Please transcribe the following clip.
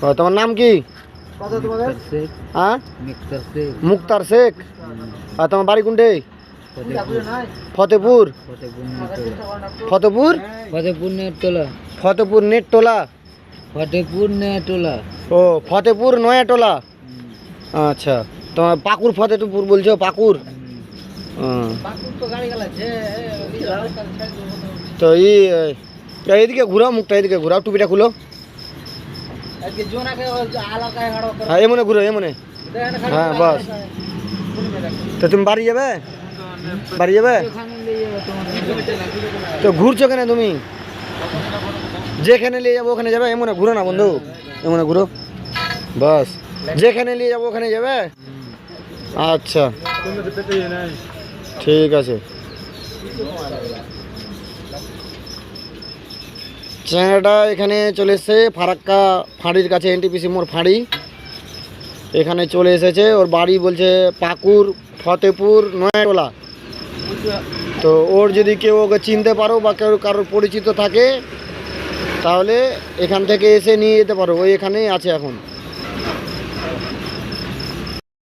ও তোমার নাম কি? হ্যাঁ, মুক্তার শেখ। আর তোমার বাড়ি কোনটে? ফতেপুর। ফতেপুর ফতেপুর নেটটোলা। ফতেপুর নেটটোলা। ফতেপুর নেটটোলা। ও ফতেপুর নয়াটোলা। আচ্ছা, তোমার পাকুর ফতেপুর বলছো? পাকুর। তো এইদিকে ঘুরাও, মুখটা এদিকে ঘুরাও, টুপিটা খুলো। হ্যাঁ এমনে ঘুরো, এমনে। হ্যাঁ বাস। তো তুমি বাড়ি যাবে? বাড়ি যাবে তো ঘুরছো কেন তুমি? যেখানে নিয়ে যাবো ওখানে যাবে, এমনে ঘুরো না বন্ধু, এমনে ঘুরো বাস। যেখানে নিয়ে যাবো ওখানে যাবে। আচ্ছা ঠিক আছে। চ্যাংড়াটা এখানে চলে এসছে ফারাক্কা ফাঁড়ির কাছে, এনটিপিসি মোড় ফাঁড়ি। এখানে চলে এসেছে। ওর বাড়ি বলছে পাকুর ফতেপুর নয়াটোলা। তো ওর যদি কেউ ওকে চিনতে পারো বা কেউ কারোর পরিচিত থাকে তাহলে এখান থেকে এসে নিয়ে যেতে পারো। ওই এখানেই আছে এখন।